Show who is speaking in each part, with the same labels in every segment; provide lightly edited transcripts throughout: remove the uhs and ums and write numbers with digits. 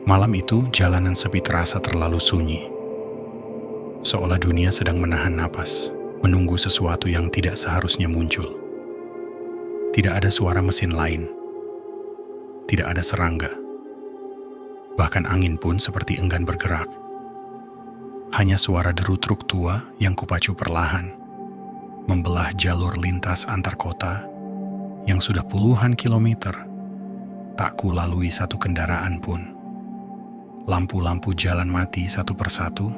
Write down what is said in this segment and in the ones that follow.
Speaker 1: Malam itu, jalanan sepi terasa terlalu sunyi. Seolah dunia sedang menahan napas, menunggu sesuatu yang tidak seharusnya muncul. Tidak ada suara mesin lain. Tidak ada serangga. Bahkan angin pun seperti enggan bergerak. Hanya suara deru truk tua yang kupacu perlahan, membelah jalur lintas antar kota yang sudah puluhan kilometer tak kulalui satu kendaraan pun. Lampu-lampu jalan mati satu persatu,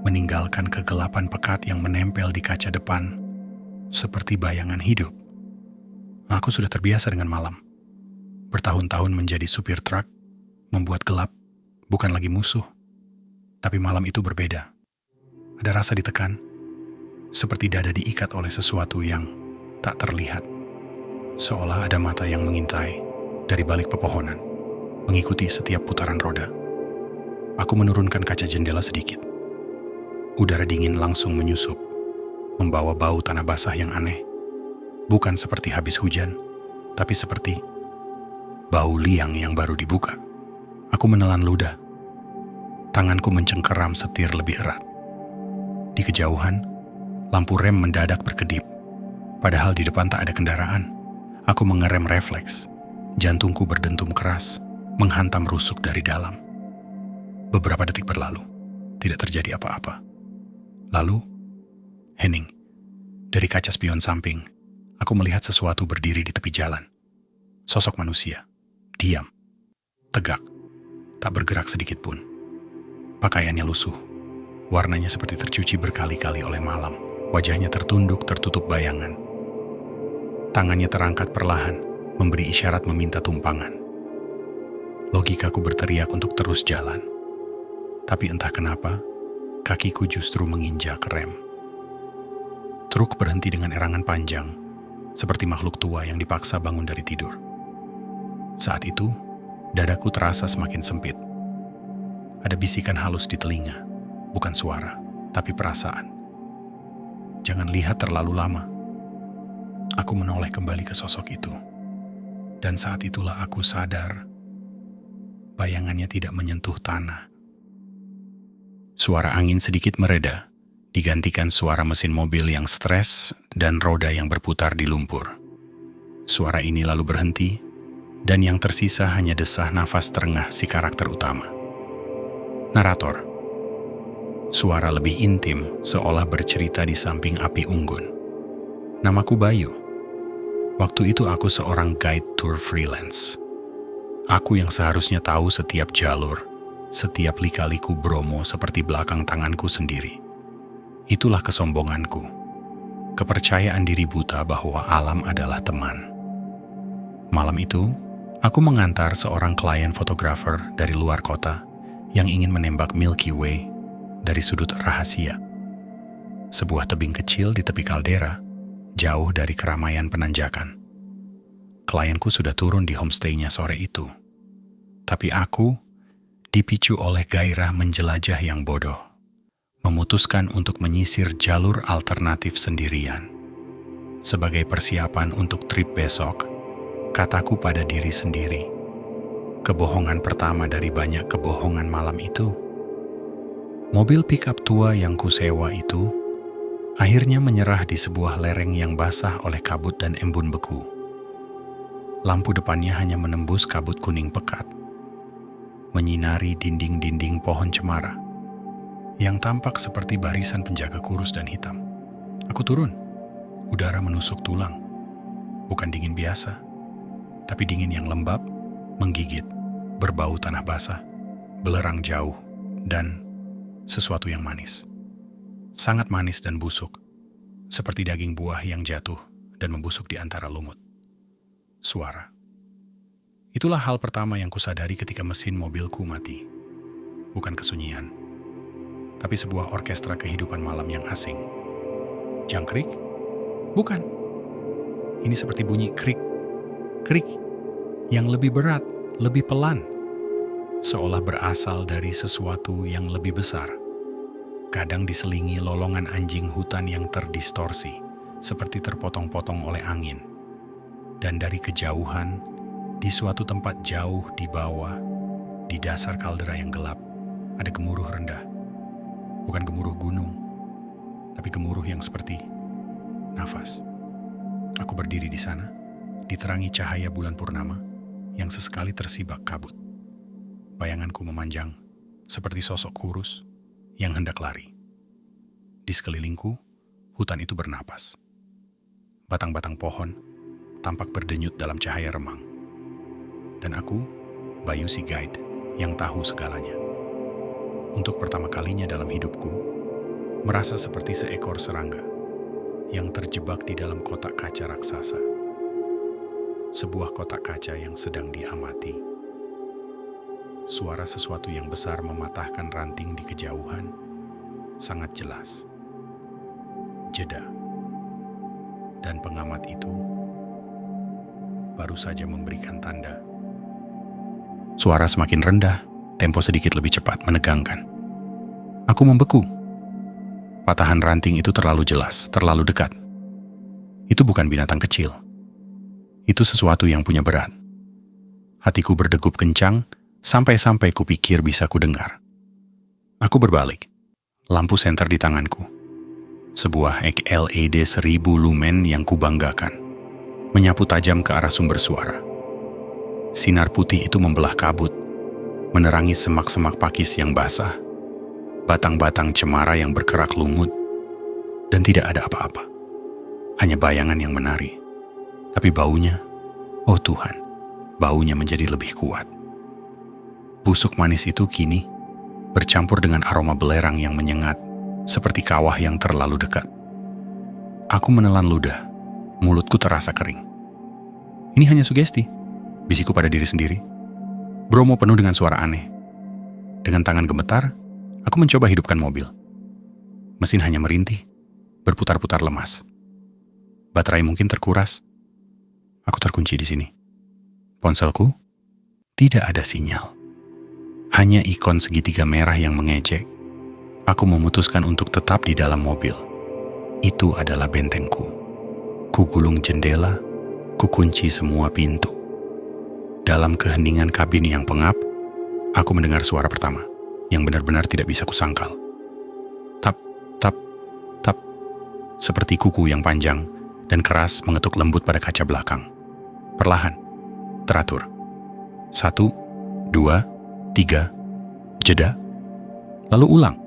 Speaker 1: meninggalkan kegelapan pekat yang menempel di kaca depan seperti bayangan hidup. Aku sudah terbiasa dengan malam. Bertahun-tahun menjadi supir truk membuat gelap bukan lagi musuh, tapi malam itu berbeda. Ada rasa ditekan, seperti dada diikat oleh sesuatu yang tak terlihat. Seolah ada mata yang mengintai dari balik pepohonan, mengikuti setiap putaran roda. Aku menurunkan kaca jendela sedikit. Udara dingin langsung menyusup, membawa bau tanah basah yang aneh. Bukan seperti habis hujan, tapi seperti bau liang yang baru dibuka. Aku menelan ludah. Tanganku mencengkeram setir lebih erat. Di kejauhan, lampu rem mendadak berkedip. Padahal di depan tak ada kendaraan. Aku mengerem refleks. Jantungku berdentum keras, menghantam rusuk dari dalam. Beberapa detik berlalu, tidak terjadi apa-apa. Lalu, hening. Dari kaca spion samping, aku melihat sesuatu berdiri di tepi jalan. Sosok manusia, diam, tegak, tak bergerak sedikit pun. Pakaiannya lusuh, warnanya seperti tercuci berkali-kali oleh malam. Wajahnya tertunduk, tertutup bayangan. Tangannya terangkat perlahan, memberi isyarat meminta tumpangan. Logikaku berteriak untuk terus jalan. Tapi entah kenapa, kakiku justru menginjak rem. Truk berhenti dengan erangan panjang, seperti makhluk tua yang dipaksa bangun dari tidur. Saat itu, dadaku terasa semakin sempit. Ada bisikan halus di telinga, bukan suara, tapi perasaan. Jangan lihat terlalu lama. Aku menoleh kembali ke sosok itu. Dan saat itulah aku sadar, bayangannya tidak menyentuh tanah. Suara angin sedikit mereda, digantikan suara mesin mobil yang stres dan roda yang berputar di lumpur. Suara ini lalu berhenti, dan yang tersisa hanya desah nafas terengah si karakter utama. Narator. Suara lebih intim, seolah bercerita di samping api unggun. Namaku Bayu. Waktu itu aku seorang guide tour freelance. Aku yang seharusnya tahu setiap jalur, setiap lika-liku Bromo seperti belakang tanganku sendiri. Itulah kesombonganku. Kepercayaan diri buta bahwa alam adalah teman. Malam itu, aku mengantar seorang klien fotografer dari luar kota yang ingin menembak Milky Way dari sudut rahasia. Sebuah tebing kecil di tepi kaldera, jauh dari keramaian penanjakan. Klienku sudah turun di homestay-nya sore itu. Tapi aku dipicu oleh gairah menjelajah yang bodoh, memutuskan untuk menyisir jalur alternatif sendirian. Sebagai persiapan untuk trip besok, kataku pada diri sendiri, kebohongan pertama dari banyak kebohongan malam itu. Mobil pickup tua yang kusewa itu akhirnya menyerah di sebuah lereng yang basah oleh kabut dan embun beku. Lampu depannya hanya menembus kabut kuning pekat, menyinari dinding-dinding pohon cemara yang tampak seperti barisan penjaga kurus dan hitam. Aku turun. Udara menusuk tulang. Bukan dingin biasa, tapi dingin yang lembab, menggigit, berbau tanah basah, belerang jauh, dan sesuatu yang manis. Sangat manis dan busuk, seperti daging buah yang jatuh dan membusuk di antara lumut. Suara. Itulah hal pertama yang kusadari ketika mesin mobilku mati. Bukan kesunyian, tapi sebuah orkestra kehidupan malam yang asing. Jangkrik? Bukan. Ini seperti bunyi krik. Krik yang lebih berat, lebih pelan. Seolah berasal dari sesuatu yang lebih besar. Kadang diselingi lolongan anjing hutan yang terdistorsi, seperti terpotong-potong oleh angin. Dan dari kejauhan, di suatu tempat jauh di bawah, Di dasar kaldera yang gelap, ada gemuruh rendah. Bukan gemuruh gunung, tapi gemuruh yang seperti nafas. Aku berdiri di sana, diterangi cahaya bulan purnama yang sesekali tersibak kabut. Bayanganku memanjang, seperti sosok kurus yang hendak lari. Di sekelilingku, hutan itu bernapas. Batang-batang pohon tampak berdenyut dalam cahaya remang. Dan aku, Bayu si guide, yang tahu segalanya. Untuk pertama kalinya dalam hidupku, merasa seperti seekor serangga yang terjebak di dalam kotak kaca raksasa. Sebuah kotak kaca yang sedang diamati. Suara sesuatu yang besar mematahkan ranting di kejauhan sangat jelas. Jeda. Dan pengamat itu baru saja memberikan tanda. Suara semakin rendah, tempo sedikit lebih cepat, menegangkan. Aku membeku. Patahan ranting itu terlalu jelas, terlalu dekat. Itu bukan binatang kecil. Itu sesuatu yang punya berat. Hatiku berdegup kencang, sampai-sampai kupikir bisa kudengar. Aku berbalik. Lampu senter di tanganku. Sebuah ek LED 1000 lumen yang kubanggakan. Menyapu tajam ke arah sumber suara. Sinar putih itu membelah kabut, menerangi semak-semak pakis yang basah, batang-batang cemara yang berkerak lumut, dan tidak ada apa-apa. Hanya bayangan yang menari. Tapi baunya, oh Tuhan, baunya menjadi lebih kuat. Busuk manis itu kini bercampur dengan aroma belerang yang menyengat, seperti kawah yang terlalu dekat. Aku menelan ludah, mulutku terasa kering. Ini hanya sugesti, bisikku pada diri sendiri. Bromo penuh dengan suara aneh. Dengan tangan gemetar, aku mencoba hidupkan mobil. Mesin hanya merintih, berputar-putar lemas. Baterai mungkin terkuras. Aku terkunci di sini. Ponselku tidak ada sinyal. Hanya ikon segitiga merah yang mengejek. Aku memutuskan untuk tetap di dalam mobil. Itu adalah bentengku. Kugulung jendela, kukunci semua pintu. Dalam keheningan kabin yang pengap, aku mendengar suara pertama, yang benar-benar tidak bisa kusangkal. Tap, tap, tap. Seperti kuku yang panjang dan keras mengetuk lembut pada kaca belakang. Perlahan, teratur. 1, 2, 3, jeda. Lalu ulang.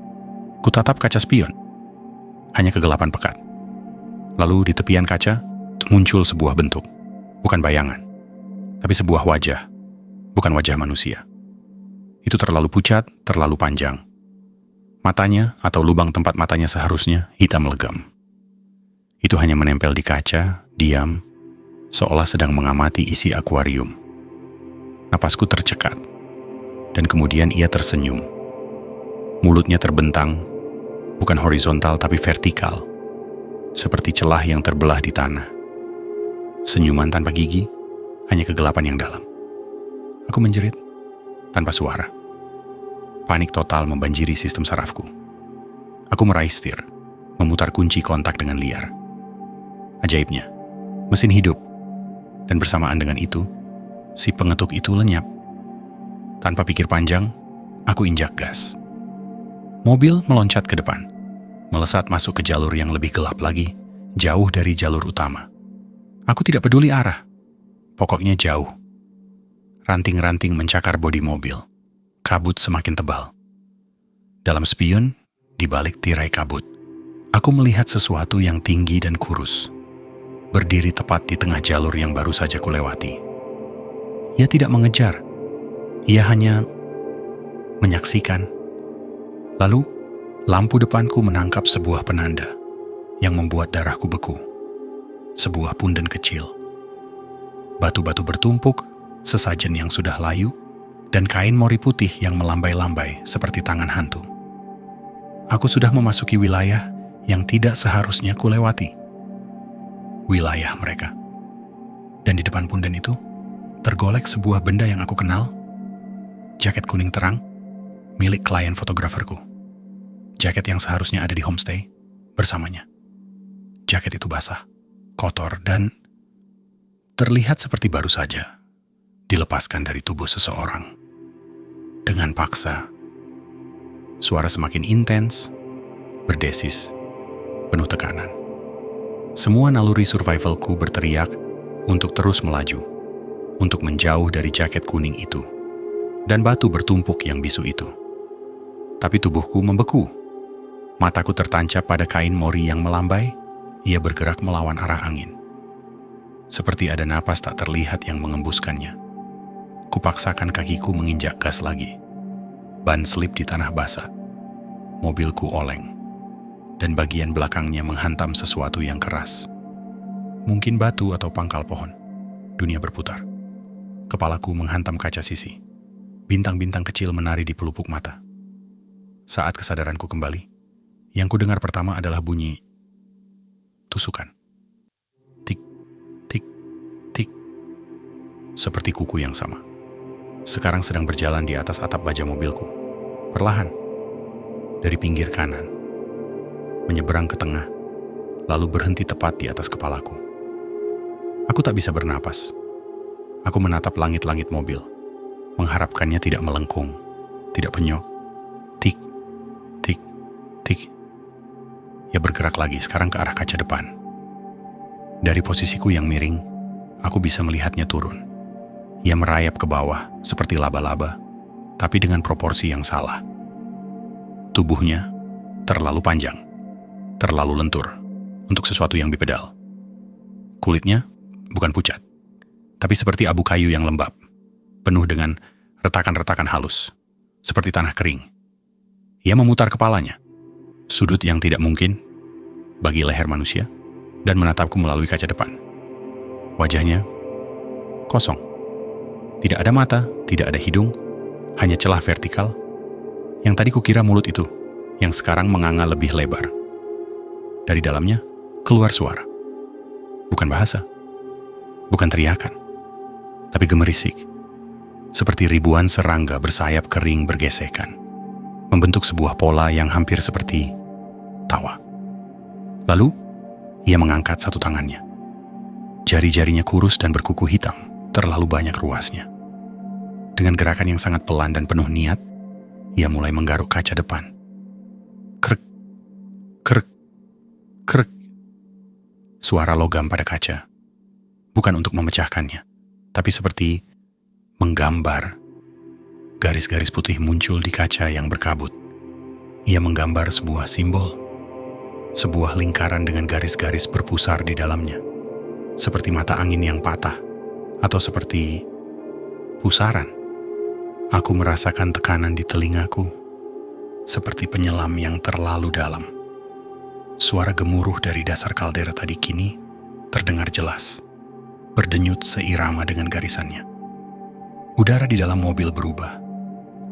Speaker 1: Kutatap kaca spion. Hanya kegelapan pekat. Lalu di tepian kaca muncul sebuah bentuk. Bukan bayangan, tapi sebuah wajah. Bukan wajah manusia. Itu terlalu pucat, terlalu panjang. Matanya atau lubang tempat matanya seharusnya hitam legam. Itu hanya menempel di kaca, diam, seolah sedang mengamati isi akuarium. Napasku tercekat, dan kemudian ia tersenyum. Mulutnya terbentang, bukan horizontal tapi vertikal, seperti celah yang terbelah di tanah. Senyuman tanpa gigi, hanya kegelapan yang dalam. Aku menjerit, tanpa suara. Panik total membanjiri sistem sarafku. Aku meraih setir, memutar kunci kontak dengan liar. Ajaibnya, mesin hidup, dan bersamaan dengan itu, si pengetuk itu lenyap. Tanpa pikir panjang, aku injak gas. Mobil meloncat ke depan, melesat masuk ke jalur yang lebih gelap lagi, jauh dari jalur utama. Aku tidak peduli arah, pokoknya jauh. Ranting-ranting mencakar bodi mobil, kabut semakin tebal. Dalam spion, di balik tirai kabut, aku melihat sesuatu yang tinggi dan kurus, berdiri tepat di tengah jalur yang baru saja kulewati. Ia tidak mengejar, ia hanya menyaksikan. Lalu, lampu depanku menangkap sebuah penanda yang membuat darahku beku. Sebuah punden kecil. Batu-batu bertumpuk, sesajen yang sudah layu, dan kain mori putih yang melambai-lambai seperti tangan hantu. Aku sudah memasuki wilayah yang tidak seharusnya kulewati. Wilayah mereka. Dan di depan punden itu, tergolek sebuah benda yang aku kenal. Jaket kuning terang, milik klien fotograferku. Jaket yang seharusnya ada di homestay bersamanya. Jaket itu basah, kotor, dan terlihat seperti baru saja dilepaskan dari tubuh seseorang. Dengan paksa, suara semakin intens, berdesis, penuh tekanan. Semua naluri survivalku berteriak untuk terus melaju, untuk menjauh dari jaket kuning itu, dan batu bertumpuk yang bisu itu. Tapi tubuhku membeku. Mataku tertancap pada kain mori yang melambai, ia bergerak melawan arah angin. Seperti ada napas tak terlihat yang mengembuskannya. Kupaksakan kakiku menginjak gas lagi. Ban selip di tanah basah. Mobilku oleng. Dan bagian belakangnya menghantam sesuatu yang keras. Mungkin batu atau pangkal pohon. Dunia berputar. Kepalaku menghantam kaca sisi. Bintang-bintang kecil menari di pelupuk mata. Saat kesadaranku kembali, yang kudengar pertama adalah bunyi tusukan. Tik, tik, tik. Seperti kuku yang sama. Sekarang sedang berjalan di atas atap baja mobilku. Perlahan. Dari pinggir kanan. Menyeberang ke tengah. Lalu berhenti tepat di atas kepalaku. Aku tak bisa bernapas. Aku menatap langit-langit mobil. Mengharapkannya tidak melengkung. Tidak penyok. Tik, tik, tik. Ia bergerak lagi sekarang ke arah kaca depan. Dari posisiku yang miring, aku bisa melihatnya turun. Ia merayap ke bawah seperti laba-laba, tapi dengan proporsi yang salah. Tubuhnya terlalu panjang, terlalu lentur untuk sesuatu yang bipedal. Kulitnya bukan pucat, tapi seperti abu kayu yang lembab, penuh dengan retakan-retakan halus, seperti tanah kering. Ia memutar kepalanya, sudut yang tidak mungkin bagi leher manusia, dan menatapku melalui kaca depan. Wajahnya kosong. Tidak ada mata, tidak ada hidung, hanya celah vertikal. Yang tadi kukira mulut itu, yang sekarang menganga lebih lebar. Dari dalamnya, keluar suara. Bukan bahasa, bukan teriakan, tapi gemerisik. Seperti ribuan serangga bersayap kering bergesekan, membentuk sebuah pola yang hampir seperti tawa. Lalu, ia mengangkat satu tangannya. Jari-jarinya kurus dan berkuku hitam, terlalu banyak ruasnya. Dengan gerakan yang sangat pelan dan penuh niat, ia mulai menggaruk kaca depan. Krek, krek, krek. Suara logam pada kaca. Bukan untuk memecahkannya, tapi seperti menggambar. Garis-garis putih muncul di kaca yang berkabut. Ia menggambar sebuah simbol. Sebuah lingkaran dengan garis-garis berpusar di dalamnya. Seperti mata angin yang patah. Atau seperti pusaran. Aku merasakan tekanan di telingaku. Seperti penyelam yang terlalu dalam. Suara gemuruh dari dasar kaldera tadi kini terdengar jelas. Berdenyut seirama dengan garisannya. Udara di dalam mobil berubah.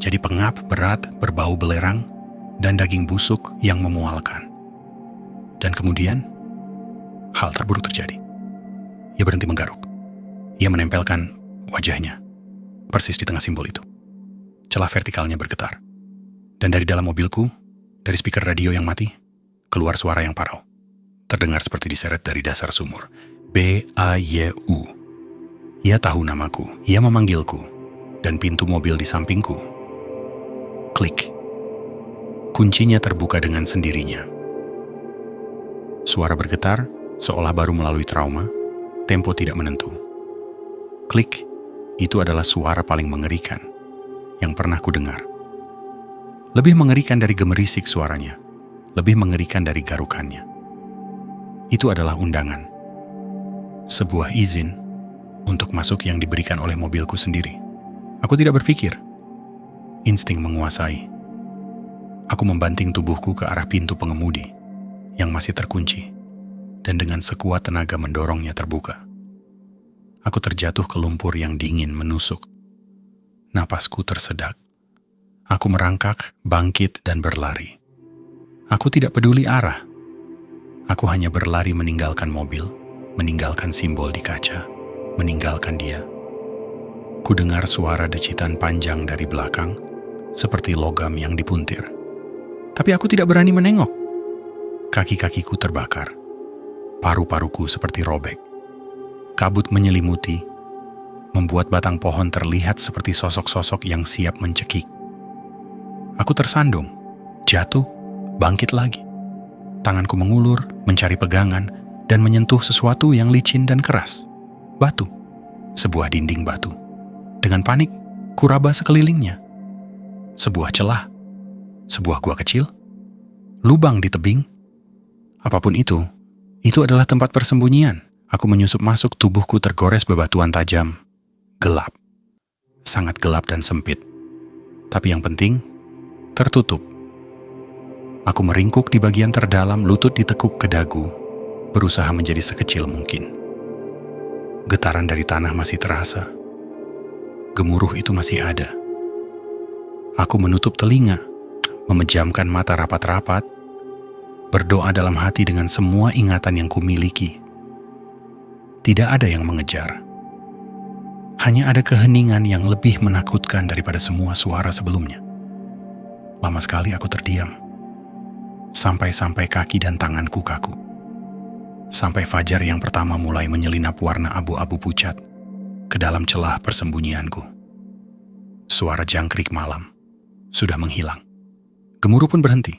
Speaker 1: Jadi pengap, berat, berbau belerang, dan daging busuk yang memualkan. Dan kemudian, hal terburuk terjadi. Ia berhenti menggaruk. Ia menempelkan wajahnya, persis di tengah simbol itu. Celah vertikalnya bergetar. Dan dari dalam mobilku, dari speaker radio yang mati, keluar suara yang parau. Terdengar seperti diseret dari dasar sumur. B-A-Y-U. Ia tahu namaku, ia memanggilku, dan pintu mobil di sampingku. Klik. Kuncinya terbuka dengan sendirinya. Suara bergetar, seolah baru melalui trauma, tempo tidak menentu. Klik, itu adalah suara paling mengerikan yang pernah kudengar. Lebih mengerikan dari gemerisik suaranya, lebih mengerikan dari garukannya. Itu adalah undangan. Sebuah izin untuk masuk yang diberikan oleh mobilku sendiri. Aku tidak berpikir. Insting menguasai. Aku membanting tubuhku ke arah pintu pengemudi yang masih terkunci dan dengan sekuat tenaga mendorongnya terbuka. Aku terjatuh ke lumpur yang dingin menusuk. Napasku tersedak. Aku merangkak, bangkit, dan berlari. Aku tidak peduli arah. Aku hanya berlari meninggalkan mobil, meninggalkan simbol di kaca, meninggalkan dia. Kudengar suara decitan panjang dari belakang, seperti logam yang dipuntir. Tapi aku tidak berani menengok. Kaki-kakiku terbakar. Paru-paruku seperti robek. Kabut menyelimuti, membuat batang pohon terlihat seperti sosok-sosok yang siap mencekik. Aku tersandung, jatuh, bangkit lagi. Tanganku mengulur, mencari pegangan, dan menyentuh sesuatu yang licin dan keras. Batu. Sebuah dinding batu. Dengan panik, kuraba sekelilingnya. Sebuah celah. Sebuah gua kecil. Lubang di tebing. Apapun itu adalah tempat persembunyian. Aku menyusup masuk, tubuhku tergores bebatuan tajam. Gelap. Sangat gelap dan sempit. Tapi yang penting, tertutup. Aku meringkuk di bagian terdalam, lutut ditekuk ke dagu, berusaha menjadi sekecil mungkin. Getaran dari tanah masih terasa. Gemuruh itu masih ada. Aku menutup telinga, memejamkan mata rapat-rapat, berdoa dalam hati dengan semua ingatan yang kumiliki. Tidak ada yang mengejar. Hanya ada keheningan yang lebih menakutkan daripada semua suara sebelumnya. Lama sekali aku terdiam. Sampai-sampai kaki dan tanganku kaku. Sampai fajar yang pertama mulai menyelinap warna abu-abu pucat ke dalam celah persembunyianku. Suara jangkrik malam sudah menghilang. Gemuruh pun berhenti.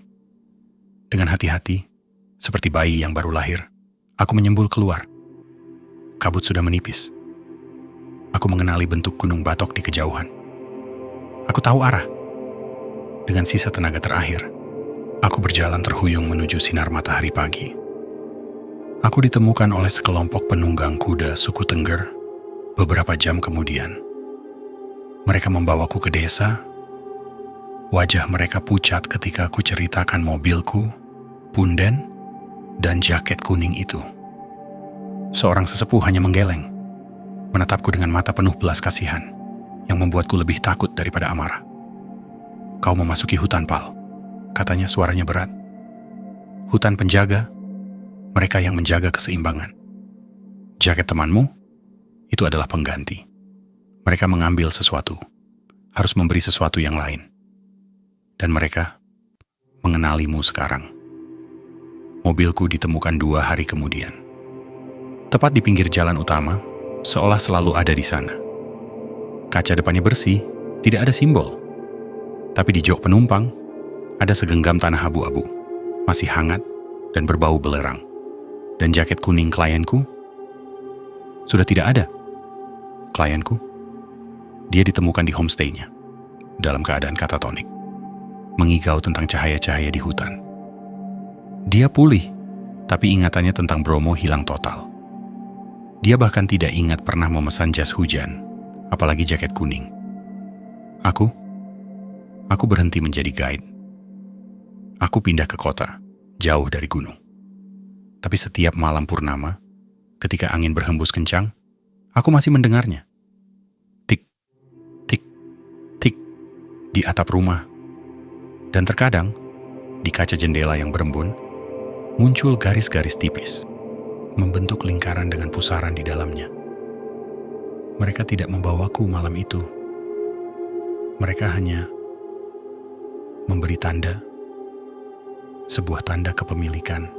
Speaker 1: Dengan hati-hati, seperti bayi yang baru lahir, aku menyembul keluar. Kabut sudah menipis. Aku mengenali bentuk Gunung Batok di kejauhan. Aku tahu arah. Dengan sisa tenaga terakhir, aku berjalan terhuyung menuju sinar matahari pagi. Aku ditemukan oleh sekelompok penunggang kuda suku Tengger beberapa jam kemudian. Mereka membawaku ke desa. Wajah mereka pucat ketika aku ceritakan mobilku, punden, dan jaket kuning itu. Seorang sesepuh hanya menggeleng, menatapku dengan mata penuh belas kasihan yang membuatku lebih takut daripada amarah. "Kau memasuki hutan, Pal," katanya, suaranya berat. "Hutan penjaga, mereka yang menjaga keseimbangan. Jaket temanmu, itu adalah pengganti. Mereka mengambil sesuatu, harus memberi sesuatu yang lain. Dan mereka mengenalimu sekarang." Mobilku ditemukan 2 hari kemudian. Tepat di pinggir jalan utama, seolah selalu ada di sana. Kaca depannya bersih, tidak ada simbol. Tapi di jok penumpang, ada segenggam tanah abu-abu, masih hangat dan berbau belerang. Dan jaket kuning klienku sudah tidak ada. Klienku, dia ditemukan di homestay-nya, dalam keadaan katatonik, mengigau tentang cahaya-cahaya di hutan. Dia pulih, tapi ingatannya tentang Bromo hilang total. Dia bahkan tidak ingat pernah memesan jas hujan, apalagi jaket kuning. Aku berhenti menjadi guide. Aku pindah ke kota, jauh dari gunung. Tapi setiap malam purnama, ketika angin berhembus kencang, aku masih mendengarnya. Tik, tik, tik, di atap rumah. Dan terkadang, di kaca jendela yang berembun, muncul garis-garis tipis, membentuk lingkaran dengan pusaran di dalamnya. Mereka tidak membawaku malam itu. Mereka hanya memberi tanda, sebuah tanda kepemilikan.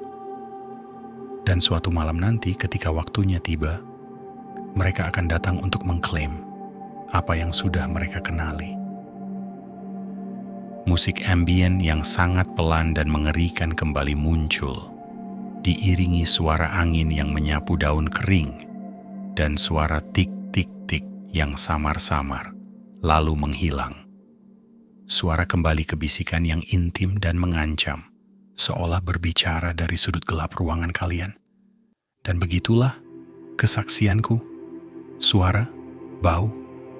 Speaker 1: Dan suatu malam nanti ketika waktunya tiba, mereka akan datang untuk mengklaim apa yang sudah mereka kenali. Musik ambient yang sangat pelan dan mengerikan kembali muncul, diiringi suara angin yang menyapu daun kering dan suara tik-tik-tik yang samar-samar, lalu menghilang. Suara kembali ke bisikan yang intim dan mengancam, seolah berbicara dari sudut gelap ruangan kalian. Dan begitulah kesaksianku, suara, bau,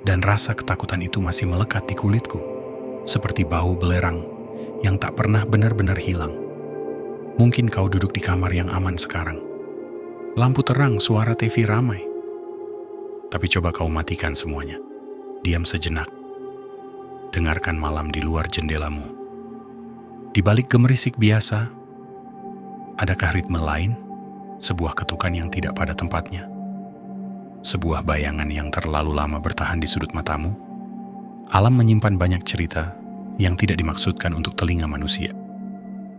Speaker 1: dan rasa ketakutan itu masih melekat di kulitku, seperti bau belerang yang tak pernah benar-benar hilang. Mungkin kau duduk di kamar yang aman sekarang. Lampu terang, suara TV ramai. Tapi coba kau matikan semuanya. Diam sejenak. Dengarkan malam di luar jendelamu. Di balik gemerisik biasa, adakah ritme lain? Sebuah ketukan yang tidak pada tempatnya. Sebuah bayangan yang terlalu lama bertahan di sudut matamu. Alam menyimpan banyak cerita yang tidak dimaksudkan untuk telinga manusia.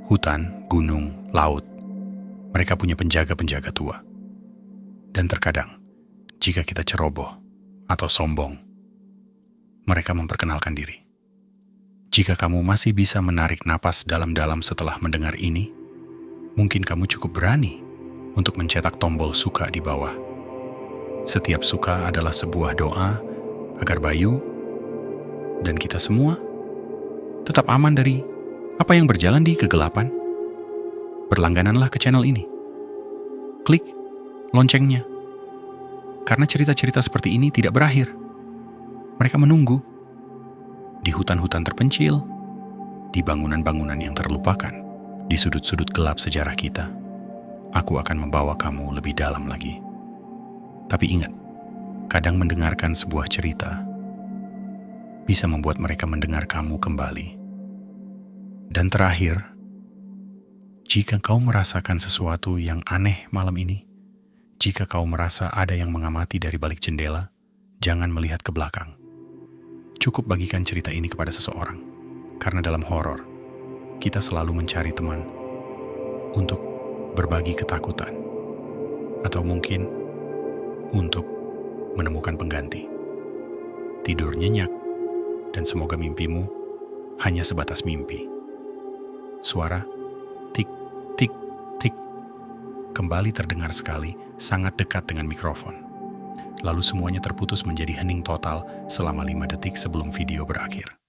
Speaker 1: Hutan, gunung, laut, mereka punya penjaga-penjaga tua. Dan terkadang, jika kita ceroboh atau sombong, mereka memperkenalkan diri. Jika kamu masih bisa menarik napas dalam-dalam setelah mendengar ini, mungkin kamu cukup berani untuk mencetak tombol suka di bawah. Setiap suka adalah sebuah doa agar Bayu dan kita semua tetap aman dari apa yang berjalan di kegelapan. Berlanggananlah ke channel ini. Klik loncengnya. Karena cerita-cerita seperti ini tidak berakhir. Mereka menunggu di hutan-hutan terpencil, di bangunan-bangunan yang terlupakan, di sudut-sudut gelap sejarah kita. Aku akan membawa kamu lebih dalam lagi. Tapi ingat, kadang mendengarkan sebuah cerita bisa membuat mereka mendengar kamu kembali. Dan terakhir, jika kau merasakan sesuatu yang aneh malam ini, jika kau merasa ada yang mengamati dari balik jendela, jangan melihat ke belakang. Cukup bagikan cerita ini kepada seseorang, karena dalam horor, kita selalu mencari teman untuk berbagi ketakutan, atau mungkin untuk menemukan pengganti. Tidur nyenyak, dan semoga mimpimu hanya sebatas mimpi. Suara tik, tik, tik kembali terdengar sekali, sangat dekat dengan mikrofon. Lalu semuanya terputus menjadi hening total selama 5 detik sebelum video berakhir.